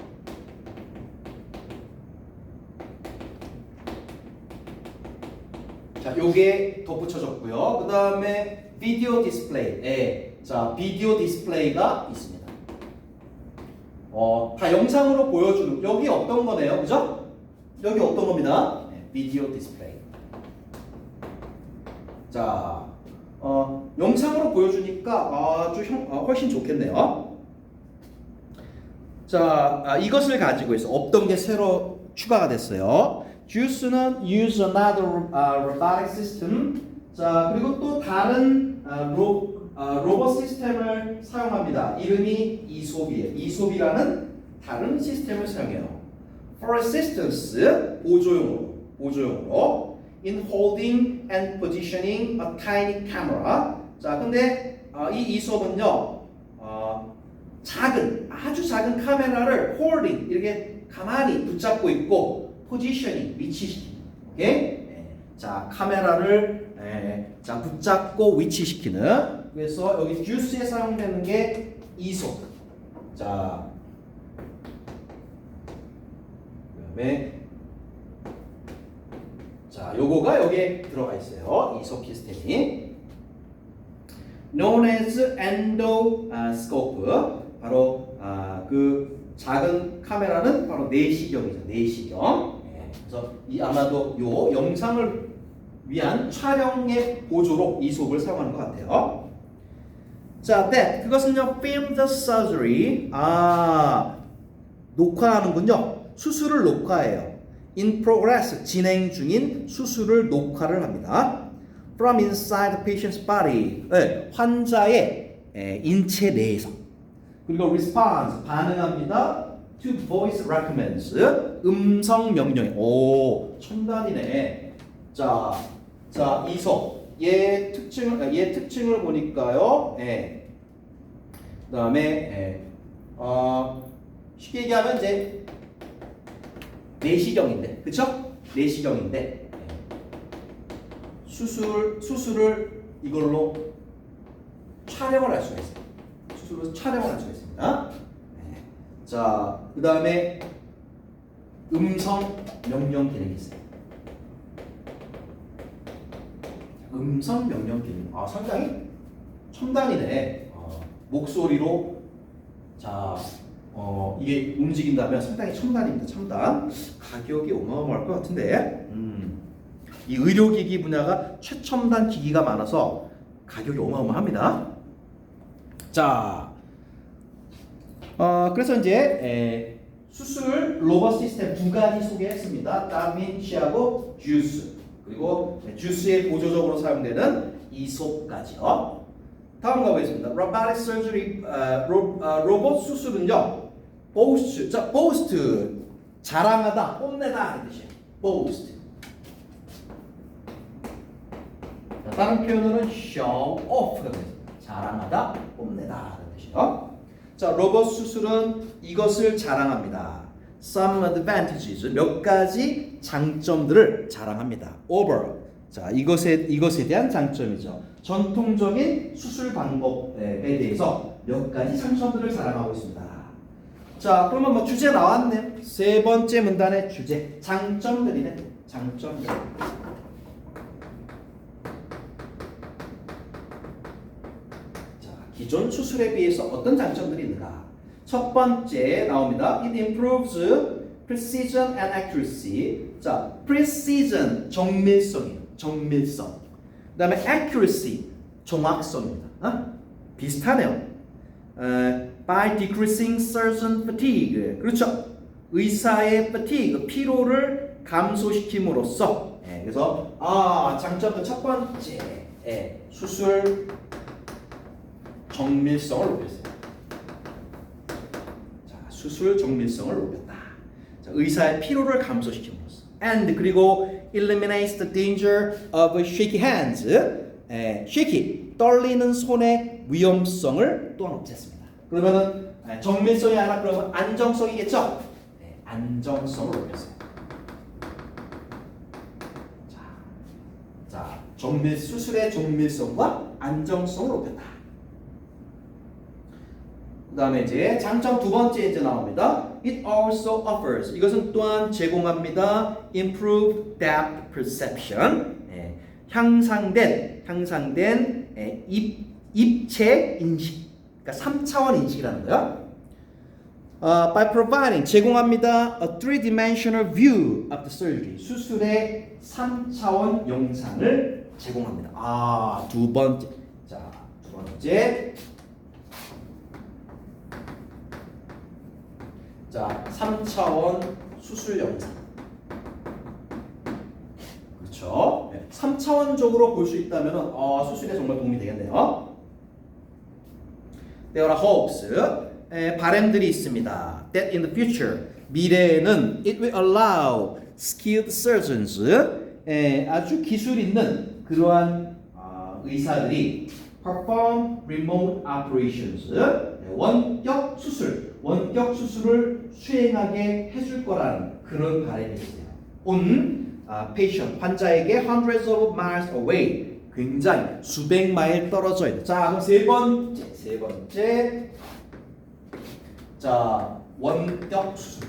자, 요게 덧붙여졌고요. 그 다음에 비디오 디스플레이. 자, 비디오 디스플레이가 있습니다. 다 영상으로 보여주는, 여기 어떤 거네요, 그죠? 여기 어떤 겁니다? 비디오 디스플레이. 자, 영상으로 보여주니까 아주 훨씬 좋겠네요. 자, 이것을 가지고 있어. 없던 게 새로 추가가 됐어요. 주스는 use another robotic system. 자, 그리고 또 다른 로봇 시스템을 사용합니다. 이름이 이솝이에요. 이솝이라는 다른 시스템을 사용해요. For assistance, 보조용으로 in holding and positioning a tiny camera. 자, 근데 이 이솝은요, 아주 작은 카메라를 holding, 이렇게 가만히 붙잡고 있고 positioning, 위치시키는. 오케이? 자, 카메라를 자, 붙잡고 위치시키는. 그래서 여기 주스에 사용되는 게 이솝. 자, 그다음에 자, 요거가 여기에 들어가 있어요. 이솝 시스템이. known as endoscope. 바로 그 작은 카메라는 바로 내시경이죠. 내시경. 그래서 아마도 요 영상을 위한 촬영의 보조로 이솝을 사용하는 것 같아요. 자, 그것은요, film the surgery. 녹화하는군요. 수술을 녹화해요. in progress, 진행 중인 수술을 녹화를 합니다. from inside the patient's body. 환자의 인체 내에서. 그리고 response, 반응합니다. to voice recommends, 음성 명령에. 오, 첨단이네. 자, 이솝. 얘 특징을 보니까요. 그다음에 쉽게 얘기하면 이제 내시경인데, 그쵸? 내시경인데 수술을 이걸로 촬영을 할 수가 있어요. 수술로 촬영을 할 수가 있습니다. 자, 그 다음에 음성 명령 기능이 있어요. 음성 명령 기능. 상당히 첨단이네. 목소리로 자, 이게 움직인다면 상당히 첨단입니다. 첨단. 가격이 어마어마할 것 같은데. 이 의료기기 분야가 최첨단 기기가 많아서 가격이 어마어마합니다. 자, 그래서 이제 수술 로봇 시스템 두 가지 소개했습니다. 다빈치하고 주스. 그리고 주스의 보조적으로 사용되는 이솝까지요. 다음 가보겠습니다. Robotic surgery, 로봇 수술은요. boast, 자, boast, 자랑하다, 뽐내다 하는 뜻이에요. boast. 자, 다른 표현으로는 show off가 되겠습니다. 자랑하다, 뽐내다 하는 뜻이에요. 자, 로봇 수술은 이것을 자랑합니다. some advantages, 몇 가지 장점들을 자랑합니다. over, 자 이것에 대한 장점이죠. 전통적인 수술 방법에 대해서 몇 가지 장점들을 자랑하고 있습니다. 자, 그러면 뭐 주제 나왔네. 세 번째 문단의 주제, 장점들이네. 장점들. 기존 수술에 비해서 어떤 장점들이 있는가? 첫 번째 나옵니다. It improves precision and accuracy. 자, precision 정밀성이에요. 정밀성. 그다음에 accuracy 정확성입니다. 비슷하네요. By decreasing surgeon fatigue. 그렇죠. 의사의 fatigue 피로를 감소시킴으로써. 그래서 장점은 첫 번째 수술 정밀성을 높였어요. 자, 수술 정밀성을 높였다. 자, 의사의 피로를 감소시킴으로써. And 그리고 eliminates the danger of shaky hands. shaky 떨리는 손의 위험성을 또한 없앴습니다. 그러면은 정밀성이 하나 그러면 안정성이겠죠? 안정성을 높였어요. 자, 수술의 정밀성과 안정성을 높였다. 그 다음에 이제 장점 두 번째 이제 나옵니다. It also offers. 이것은 또한 제공합니다. Improved depth perception. 향상된 입체 인식. 그러니까 3차원 인식이라는 거야. By providing 제공합니다. A three-dimensional view of the surgery. 수술의 3차원 영상을 제공합니다. 두 번째. 자, 두 번째. 자, 3차원 수술 영상. 그렇죠? 3차원적으로 볼 수 있다면 수술에 정말 도움이 되겠네요. There are hopes, 바람들이 있습니다. That in the future, 미래에는 it will allow skilled surgeons, 아주 기술 있는 그러한 의사들이 perform remote operations, 원격 수술을 수행하게 해줄 거라는 그런 바람이 있어요. On patient, 환자에게 hundreds of miles away, 굉장히 수백 마일 떨어져 있는. 자, 그럼 세 번째. 자, 원격 수술.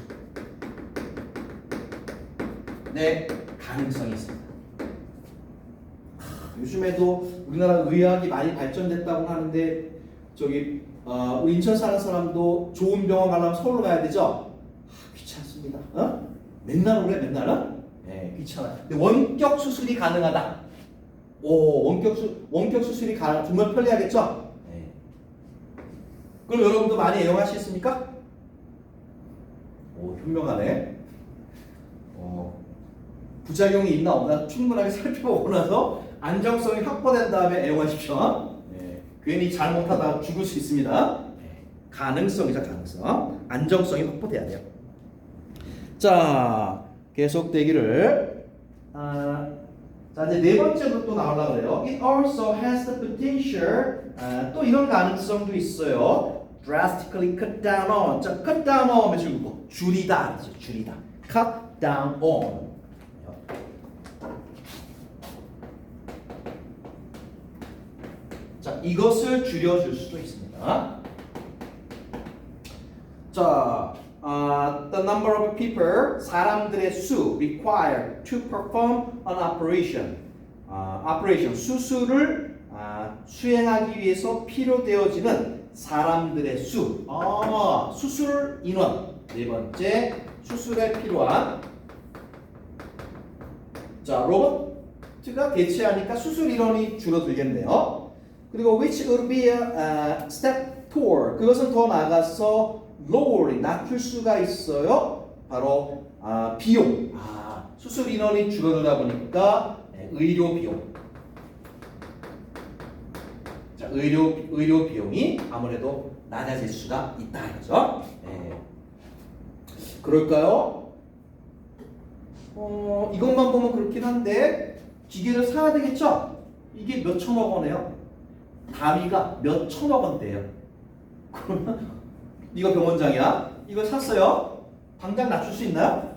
네, 가능성이 있습니다. 요즘에도 우리나라 의학이 많이 발전됐다고 하는데 저기 인천 사는 사람도 좋은 병원 가려면 서울로 가야 되죠? 귀찮습니다. 맨날 오래 맨날은? 네, 귀찮아. 근데 원격 수술이 가능하다. 원격 수술이 정말 편리하겠죠? 네. 그럼 여러분도 많이 애용하시겠습니까? 현명하네. 부작용이 있나 없나 충분하게 살펴보고 나서 안정성이 확보된 다음에 애용하십시오. 괜히 잘못하다 죽을 수 있습니다. 가능성이죠, 가능성. 안정성이 확보돼야 돼요. 자, 계속되기를. 자, 이제 네 번째로 또 나오려고 그래요. It also has the potential. 또 이런 가능성도 있어요. Drastically cut down on. 자, cut down on 해주고 줄이다, 줄이다. Cut down on. 자, 이것을 줄여줄 수도 있습니다. 자, the number of people, 사람들의 수 required to perform an operation. operation, 수술을 수행하기 위해서 필요되어지는 사람들의 수. 수술 인원. 네 번째, 수술에 필요한. 자, 로봇가 대체하니까 수술 인원이 줄어들겠네요. 그리고 which would be a step toward. 그것은 더 나아가서 lowering, 낮출 수가 있어요. 바로 비용. 수술 인원이 줄어들다 보니까 의료 비용. 자, 의료 비용이 아무래도 낮아질 수가 있다 이거죠. 그럴까요? 이것만 보면 그렇긴 한데 기계를 사야 되겠죠? 이게 몇 천억 원이에요? 다미가 몇 천억 원대예요. 그러면 이거 병원장이야? 이거 샀어요? 당장 낮출 수 있나요?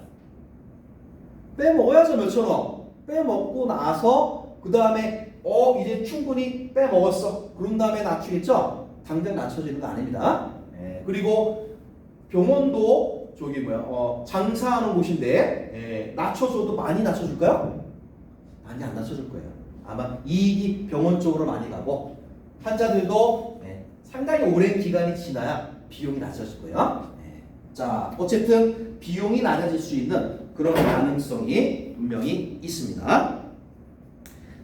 빼먹어야죠, 몇천원. 빼먹고 나서 그 다음에 이제 충분히 빼먹었어. 그런 다음에 낮추겠죠? 당장 낮춰지는 거 아닙니다. 그리고 병원도 저기 장사하는 곳인데 낮춰줘도 많이 낮춰줄까요? 많이 안 낮춰줄 거예요. 아마 이익이 병원 쪽으로 많이 가고 환자들도 상당히 오랜 기간이 지나야 비용이 낮아질 거예요. 자, 어쨌든 비용이 낮아질 수 있는 그런 가능성이 분명히 있습니다.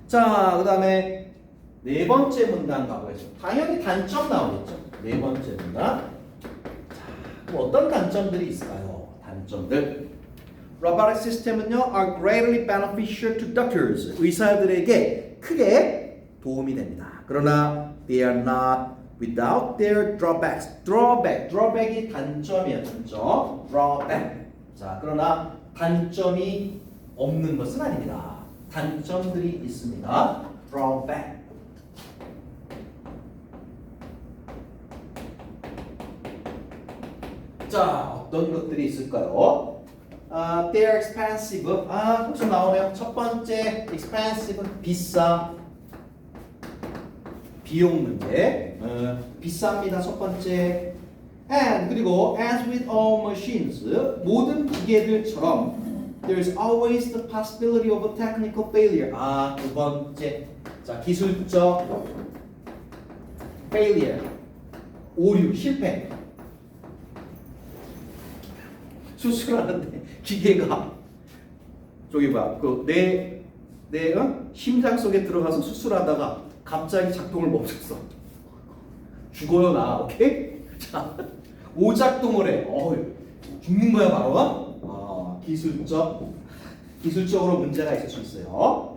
자, 그 다음에 네 번째 문단 가보겠습니다. 당연히 단점 나오겠죠. 네 번째 문단. 자, 그럼 어떤 단점들이 있을까요? 단점들. Robotic system은요, are greatly beneficial to doctors. 의사들에게 크게 도움이 됩니다. 그러나 they are not without their drawbacks. drawback이 단점이에요. 단점. drawback. 자, 그러나 단점이 없는 것은 아닙니다. 단점들이 있습니다. drawback. 자, 어떤 것들이 있을까요? They're expensive. 혹시 나오네요. 첫 번째 expensive, 비싸. 비용 문제. 비쌉니다. 첫 번째. And 그리고 as with all machines, 모든 기계들처럼 there's always the possibility of a technical failure. 두 번째. 자, 기술적 failure. 오류, 실패. 수술하는데 기계가 저기 내 심장 속에 들어가서 수술하다가 갑자기 작동을 멈췄어. 죽어요 나. 오케이? 자, 오작동을 해. 죽는 거야 바로. 기술적으로 문제가 있을 수 있어요.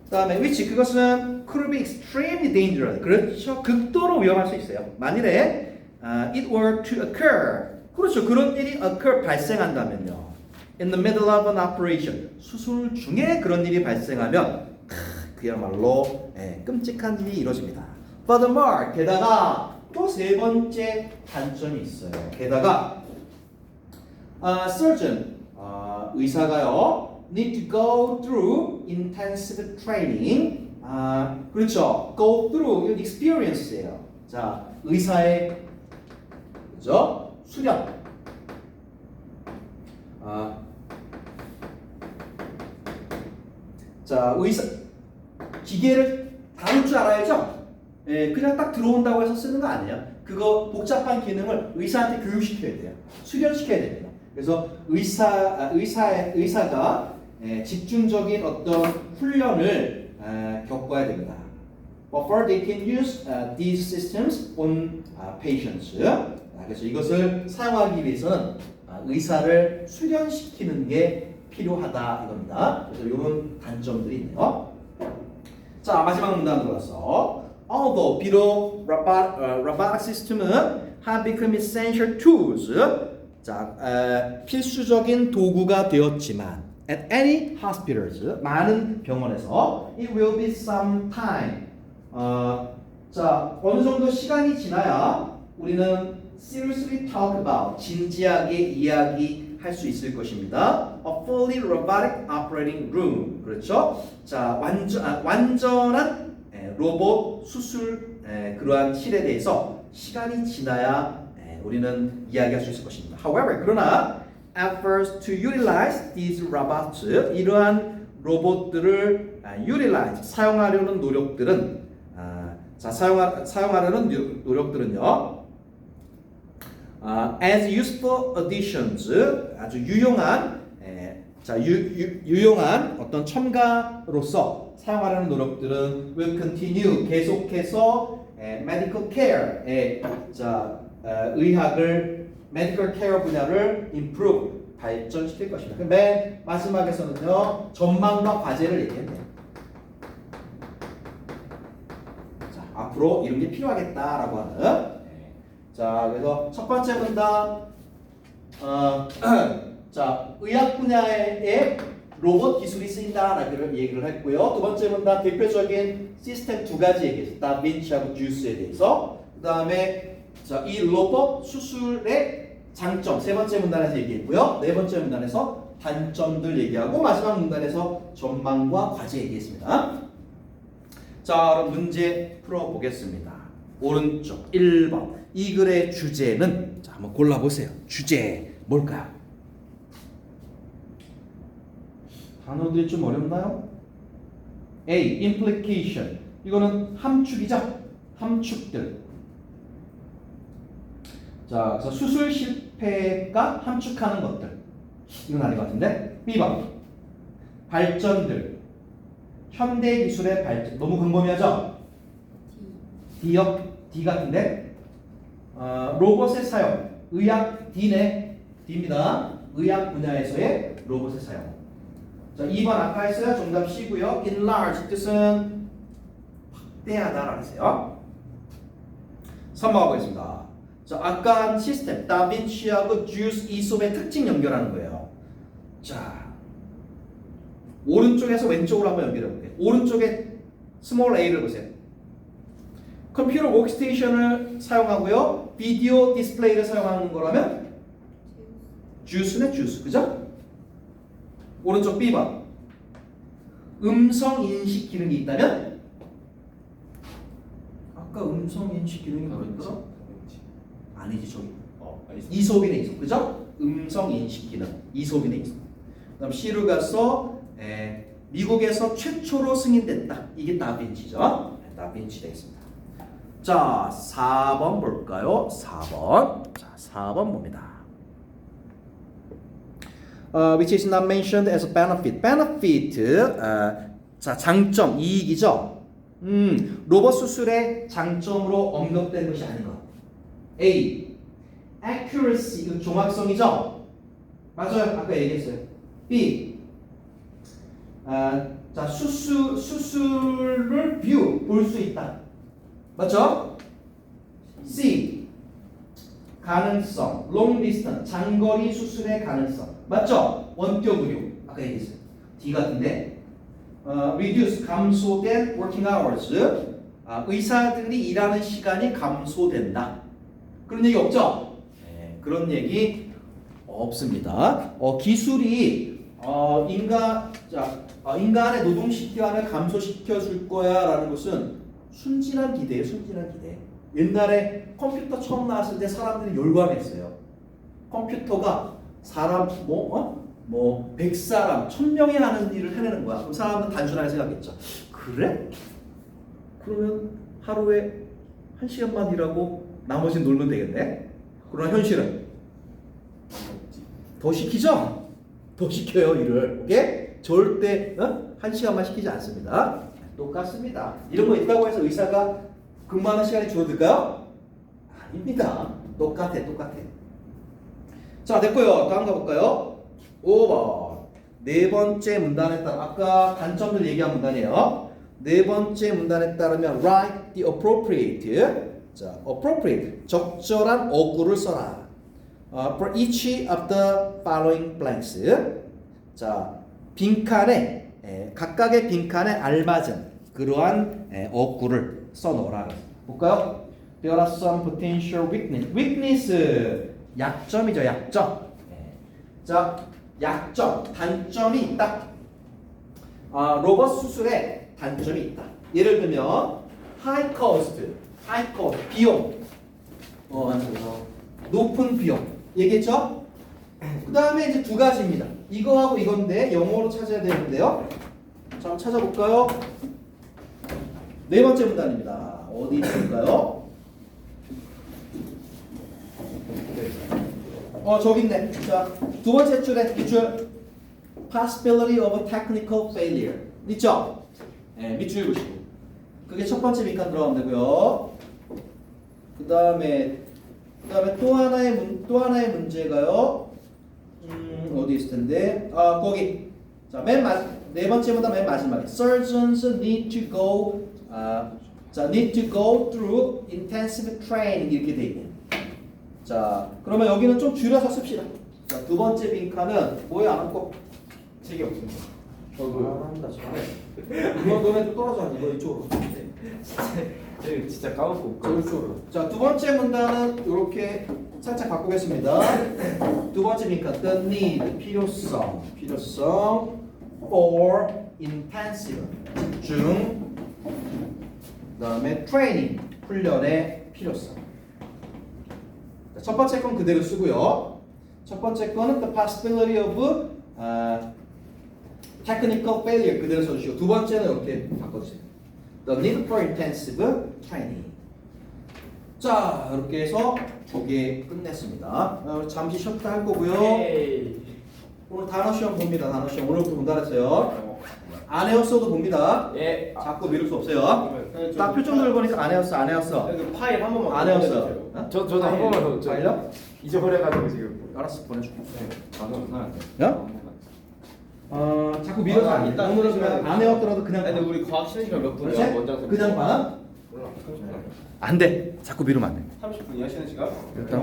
그 다음에 which 그것은 could be extremely dangerous. 그렇죠. 극도로 위험할 수 있어요. 만일에 it were to occur. 그렇죠. 그런 일이 occur 발생한다면요. In the middle of an operation. 수술 중에 그런 일이 발생하면 그야말로 끔찍한 일이 이루어집니다. Furthermore, 게다가 또 세 번째 단점이 있어요. 게다가 surgeon, 의사가요 need to go through intensive training. 그렇죠. go through experience예요. 자, 의사의 그죠? 수련. 자, 기계를 다룰 줄 알아야죠? 그냥 딱 들어온다고 해서 쓰는 거 아니에요. 그거 복잡한 기능을 의사한테 교육시켜야 돼요. 수련시켜야 됩니다. 그래서 의사가 집중적인 어떤 훈련을 겪어야 됩니다. But for they can use these systems on patients. 그래서 이것을 사용하기 위해서는 의사를 수련시키는 게 필요하다 이겁니다. 그래서 이런 단점들이 있네요. 자, 마지막 문단 들어가서 although 비록 robotic system은 have become essential tools. 자, 필수적인 도구가 되었지만 at any hospitals 많은 병원에서 it will be some time. 자, 어느 정도 시간이 지나야 우리는 seriously talk about 진지하게 이야기할 수 있을 것입니다. A fully robotic operating room. 그렇죠? 자, 완전한 로봇 수술 그러한 실에 대해서 시간이 지나야 우리는 이야기할 수 있을 것입니다. However, 그러나 efforts to utilize these robots 이러한 로봇들을 utilize 사용하려는 노력들은 자, 사용하려는 노력들은요. as useful additions 아주 유용한 유용한 어떤 첨가로서 사용하려는 노력들은 will continue 계속해서 medical care 의학을 medical care 분야를 improve 발전시킬 것입니다. 맨 마지막에서는요 전망과 과제를 얘기했네요. 자, 앞으로 이런 게 필요하겠다라고 하는. 자, 그래서 첫 번째 문단, 자, 의학 분야에 로봇 기술이 쓰인다라고 얘기를 했고요. 두 번째 문단 대표적인 시스템 두 가지 얘기했어요. 다빈치하고 듀스에 대해서. 그 다음에 자, 이 로봇 수술에 장점 세 번째 문단에서 얘기했고요. 네 번째 문단에서 단점들 얘기하고 마지막 문단에서 전망과 과제 얘기했습니다. 자, 그럼 문제 풀어보겠습니다. 오른쪽 1번 이 글의 주제는 자 한번 골라보세요. 주제 뭘까요? 단어들이 좀 어렵나요? A. implication 이거는 함축이죠? 함축들. 자, 그래서 수술 실패가 함축하는 것들. 이건 아닌 것 같은데? B번 발전들. 현대 기술의 발전. 너무 광범위하죠? D요? D 같은데? 로봇의 사용. 의학 D네. D입니다. 의학 분야에서의 로봇의 사용. 자, 2번 아까 했어요. 정답 C고요. enlarge 뜻은 확대하다라는 뜻이에요. 3번 가보겠습니다. 자, 아까 한 시스템 다빈치하고 주스 이솝의 특징 연결하는 거예요. 자, 오른쪽에서 왼쪽으로 한번 연결해 볼게요. 오른쪽에 스몰 a를 보세요. 컴퓨터 워크스테이션을 사용하고요. 비디오 디스플레이를 사용하는 거라면 주스네 주스. 그죠? 오른쪽 B번 음성 인식 기능이 있다면 아까 음성 인식 기능이 뭐였더라? 아니지 저기 이솝이네 이솝. 그죠? 음성 인식 기능 이솝이네 이솝. 그다음 C로 가서 미국에서 최초로 승인됐다. 이게 다빈치죠. 다빈치 되겠습니다. 자, 4번 볼까요? 4번. 자, 4번 봅니다. Which is not mentioned as a benefit. benefit. 자, 장점, 이익이죠. 로봇 수술의 장점으로 언급된 것이 아닌 것. A. accuracy. 이건 정확성이죠. 맞아요. 아까 얘기했어요. B. 자, 수술을 볼 수 있다. 맞죠? C. 가능성. long distance. 장거리 수술의 가능성. 맞죠? 원격 의료. 아까 얘기했어요. D 같은데. reduce. 감소된 working hours. 의사들이 일하는 시간이 감소된다. 그런 얘기 없죠? 네, 그런 얘기 없습니다. 기술이 인간의 노동 시간을 감소시켜 줄 거야라는 것은 순진한 기대예요. 순진한 기대. 옛날에 컴퓨터 처음 나왔을 때 사람들이 열광했어요. 컴퓨터가 사람 100사람 1000명이 하는 일을 해내는 거야. 그럼 사람은 단순하게 생각했죠. 그래? 그러면 하루에 1시간만 일하고 나머지는 놀면 되겠네. 그러나 현실은 더 시키죠? 더 시켜요 일을. 오케이? 절대 1시간만 시키지 않습니다. 똑같습니다. 이런 거 있다고 해서 의사가 근무하는 시간이 줄어들까요? 아닙니다. 똑같아. 자, 됐고요. 다음 가볼까요? 5번. 네 번째 문단에 따라 아까 단점들 얘기한 문단이에요. 네 번째 문단에 따르면 write the appropriate. 자, appropriate. 적절한 어구를 써라. For each of the following blanks. 자, 빈칸에 각각의 빈칸에 알맞은 그러한 어구를 써놓으라. 볼까요? There are some potential weakness. weakness 약점이죠, 약점. 자, 약점, 단점이 있다. 로봇 수술에 단점이 있다. 예를 들면 high cost, 비용. 높은 비용. 얘기했죠? 그 다음에 이제 두 가지입니다. 이거하고 이건데 영어로 찾아야 되는데요. 자, 한번 찾아볼까요? 네 번째 문단입니다. 어디 있을까요? 저기 있네. 자, 두 번째 줄에 밑줄 possibility of a technical failure 있죠? 밑줄 보시고 그게 첫 번째 빈칸 들어가면 되고요. 그 다음에 또 하나의 문제가요. 어디 있을 텐데? 거기. 자, 네 번째 문단 맨 마지막에 surgeons need to go through intensive training 이렇게 돼 있네. 자, 그러면 여기는 좀 줄여서 씁시다. 자, 두 번째 빈칸은 뭐에 안 앉고 책이 없습니다. 잘한다, 잘해. 너네 좀 떨어져 앉아. 너 이쪽으로. 진짜 까먹고 자, 이쪽으로. 자, 두 번째 문단은 이렇게 살짝 바꾸겠습니다. 두 번째니까 the need 필요성 for intensive 집중 그다음에 training 훈련의 필요성. 자, 첫 번째 건 그대로 쓰고요. 첫 번째 거는 the possibility of technical failure 그대로 써주시고 두 번째는 이렇게 바꿔주세요. The need for intensive training. 자 이렇게 해서 두 개 끝냈습니다. 잠시 쉬었다 할 거고요. 오늘 단어 시험 봅니다. 단어 시험 오늘부터 본다 그랬어요. 안 해왔어도 봅니다. 예. 자꾸 미룰 수 없어요. 딱 표정들 보니까 안 해왔어, 안 해왔어. 그 파일 한 번만 안 해왔어. 보내주세요. 저도 한 번만 더. 파일요? 잊어버려가지고 지금. 알았어, 보내줄게. 네. 야? 자꾸 미뤄서 안 돼. 오늘은 그냥 안 해왔더라도 그냥. 근데 우리 과학 쉬는 시간 몇 그렇지? 분이야? 원장 그냥 봐. 몰라. 안 돼. 자꾸 미루면 안 돼. 30분이야 쉬는 시간? 일단